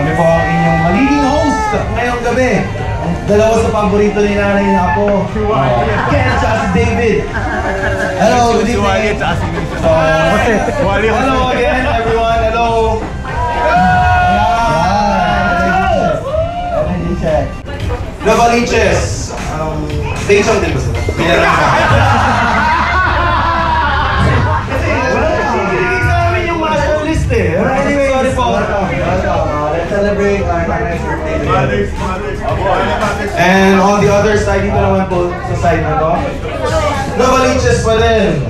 Kami po ang inyong magiging host ngayong gabi. Ang dalawa sa paborito ni nanay na ako. Ken at si David. Hello, good evening. Hello again, everyone. Hello. Energy check. Novaliches. Station din ba sila? Binaran ka. Anyway, sorry po. Let's celebrate our Mother's Birthday. And on the other side, dito naman po sa side na to. Novaliches pa din.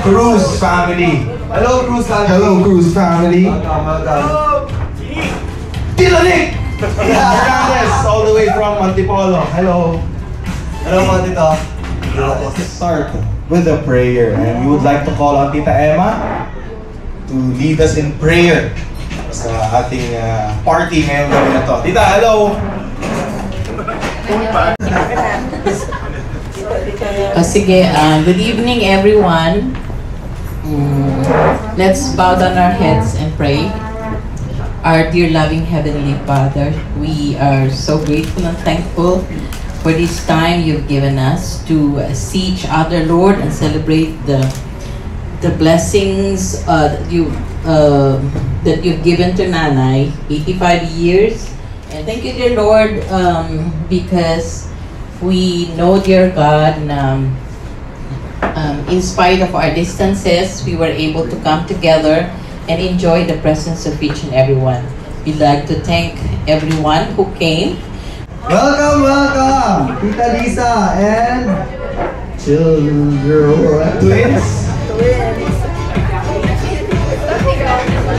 Cruz family. Hello, Cruz family. Hello, Cruz family. Tilanik! Hernandez, all the way from Antipolo. Hello. Hello po dito. Let's start with a prayer. And we would like to call on Tita Emma to lead us in prayer sa ating party ngayong gabi na to. Tita, hello! Sige, good evening everyone. Let's bow down our heads and pray. Our dear loving Heavenly Father, we are so grateful and thankful for this time you've given us to see each other, Lord, and celebrate the blessings that you've given to Nanay, 85 years. And thank you, dear Lord, because we know, dear God, in spite of our distances, we were able to come together and enjoy the presence of each and everyone. We'd like to thank everyone who came. Welcome, welcome, Tita Lisa and children, twins.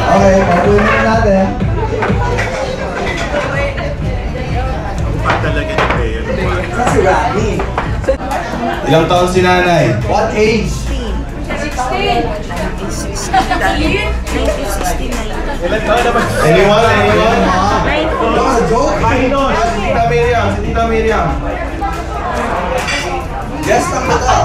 Okay, papunin na natin. Si Rani. Ilang taon si nanay? What age? 16. 1969. Anyone? No, joke. Si Tita Miriam. Si Tita Miriam. Yes, lang na ka.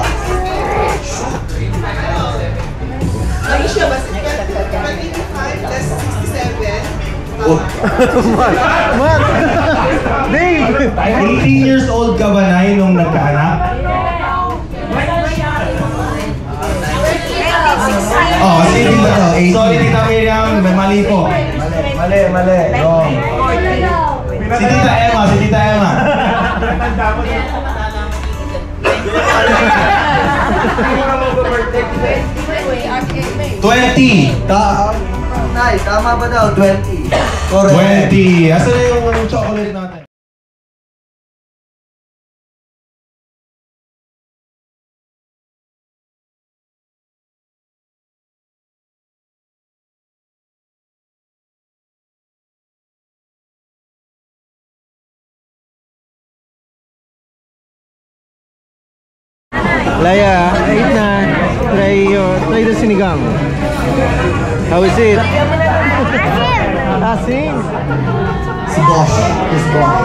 Maisha ba sa nagkakagdagan? 25 plus 67. Oh. Mat! Dave! 18 years old ka ba, Nay, nung nagkaanak? Oh, si Tita to. Sorry, Tita Miriam, mali po. Mali. Wrong. Si Tita Emma. 20. Nay, tama ba daw? 20. 20. Asan na yung chocolate natin? Laya, eat na. Try the sinigang. How is it? Asin. Si Bosch. Yes, Bosch.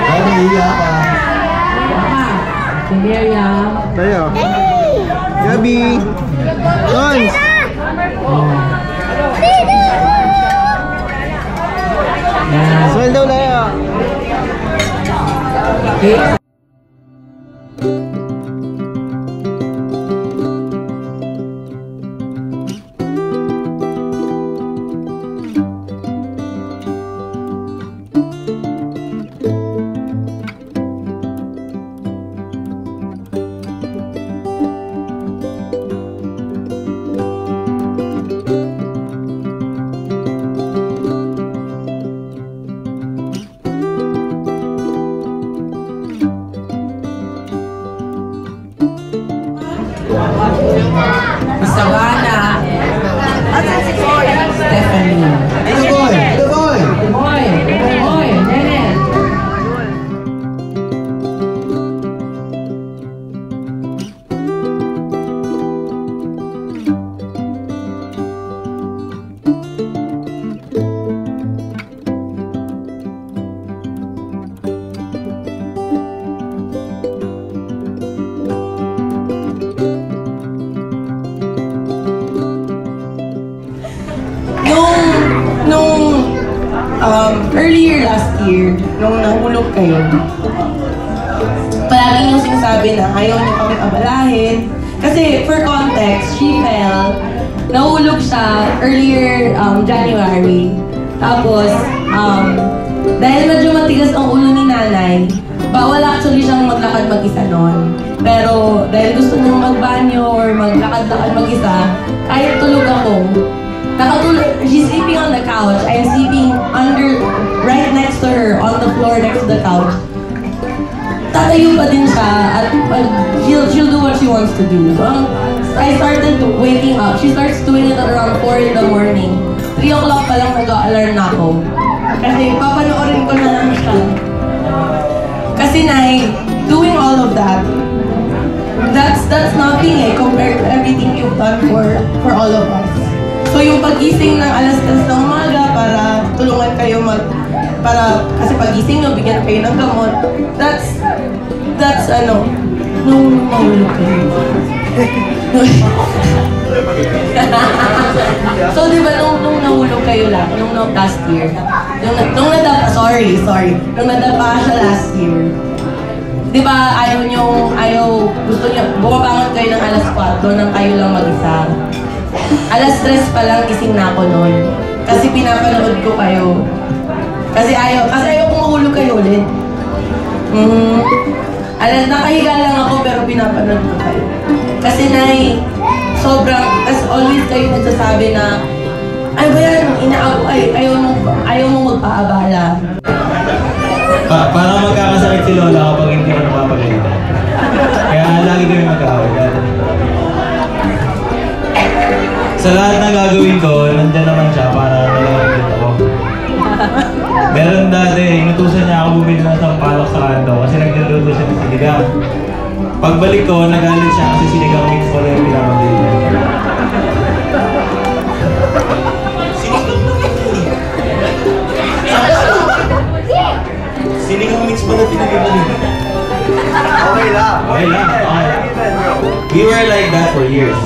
Ay, nahiya ka. Si Miriam. Tayo. Gabi. Tons. Swell daw, Laya. Okay. Earlier last year, nung nahulog kayo, palagi yung sinasabi na ayaw niyo kami abalahin. Kasi for context, she fell. Nahulog siya earlier January. Tapos, dahil medyo matigas ang ulo ni nanay, bawal actually siyang maglakad mag-isa noon. Pero dahil gusto niyang magbanyo or maglakad-lakad mag-isa, kahit tulog ako, she's sleeping on the couch. I am sleeping right next to her, on the floor next to the couch. Tatayo pa din siya at she'll do what she wants to do. So, I started waking up. She starts doing it at around 4 in the morning. 3 o'clock pa lang nag-alarm na ako. Kasi papanoorin ko na lang siya. Kasi doing all of that, that's nothing compared to everything you've done for all of us. So yung pagising ng alas 3 ng umaga para tulungan kayo kasi pagising nyo, bigyan kayo ng gamot, that's nung mahulog kayo. So di ba nung nahulog kayo nung last year, nung nadapa siya last year, di ba gusto niyo, bumabangon kayo ng alas 4 nang kayo lang mag-isa. Alas 3 pa lang gising na ako noon. Kasi pinapanood ko kayo. Kasi ayaw kong mahulog kayo ulit. Nakahiga lang ako pero pinapanood ko kayo. Kasi tas always kayo nagsasabi na, ay ba yan, ayaw mong magpaabala. Parang magkakasakit si Lola kapag hindi ko napapagalitan. Kaya lagi kami mag-away. Sa lahat ng gagawin ko, nandyan naman siya para nalagagin ako. Meron dati, inutusan niya ako bumili ng sampalok sa kanto kasi nagluluto siya ng sinigang. Pagbalik ko, nagalit siya kasi sinigang mix pala yung pinapabili niya. Sinigang mix pala pinapabili niya. Okay lang. Okay lang. We were like that for years.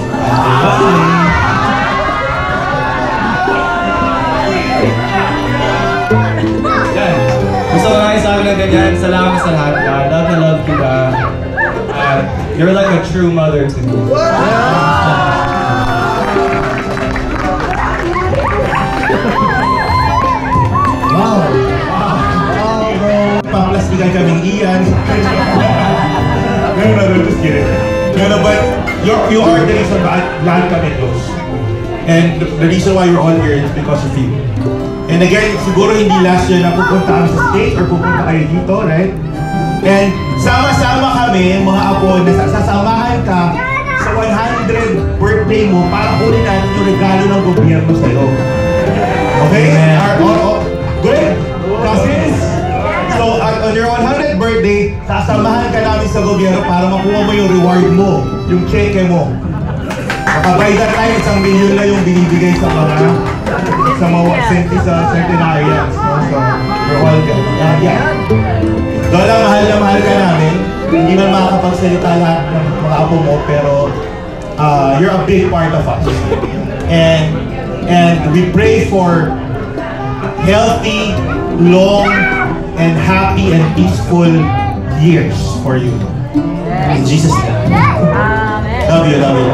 Gusto ko nga isabi ng ganyan. Salamat sa lahat. Love na love kita. You're like a true mother to me. Wow! Paplastikan kaming iyan. No, just kidding. No, but you are the reason bakit lahat kami close. And the reason why you're all here is because of you. And again, siguro hindi last year na pupunta kami sa stage or pupunta kayo dito, right? And sama-sama kami, mga apo, na sasamahan ka sa 100th birthday mo para kunin natin yung regalo ng gobyerno sa'yo. Okay? Good? Cousins? So, on your 100th birthday, sasamahan ka namin sa gobyerno para makuha mo yung reward mo, yung cheque mo. By that time, 1 million na yung binibigay sa mga centenarians. No? So, we're all good. Lola, mahal ka namin. Hindi man makakapagsalita lahat ng mga apo mo, pero you're a big part of us. And we pray for healthy, long, and happy and peaceful years for you. In Jesus' name. Love you, love you.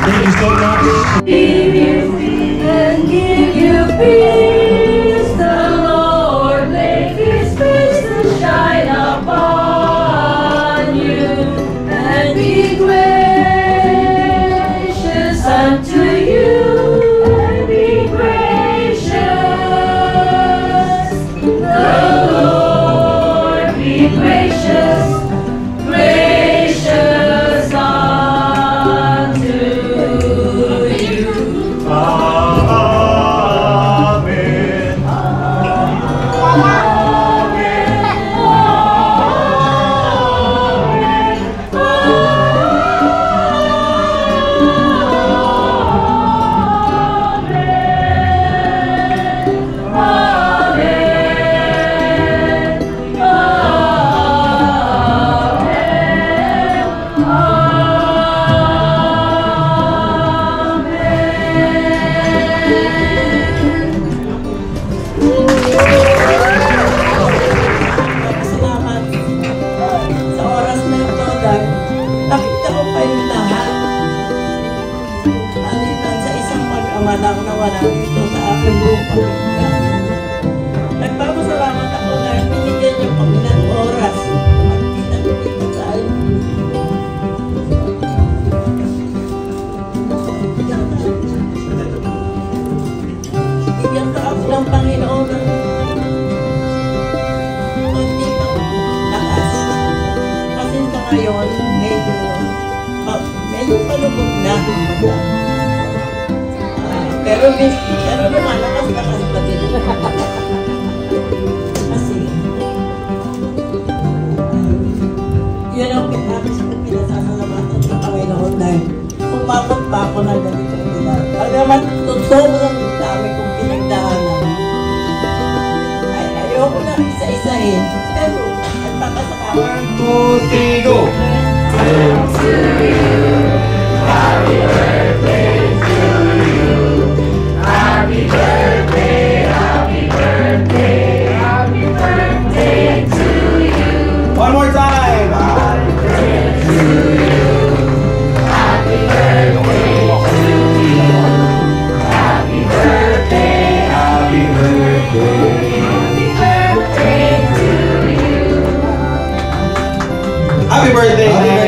Thank you so much. Give you peace and give you peace. The Lord make His face to shine upon you and be gracious unto you. And be gracious. The Lord be gracious, gracious unto you. manang na wala dito sa aking buong pamilya. Nagpapasalamat ako na binigyan niyo kami ng oras na magkita-kita tayo. Bigyan ka ako ng Panginoon ng konti pang lakas. Kasi sa ngayon, medyo palubog na. Pero lumalakas-lakas pa din. Kasi, yun ang pinasasalamatan sa Panginoon dahil umabot pa ako na ganito nila. Pagaman, sobrang dami kong pinagdaanan. Ay, ayoko na isa-isahin. Pero, nagpapasakama. 1, 2, 3, go! Happy birthday to you. Happy birthday, happy birthday, happy birthday to you. One more time! Happy birthday to you. Happy birthday to you. Happy birthday, Happy birthday! happy birthday to you. Happy birthday!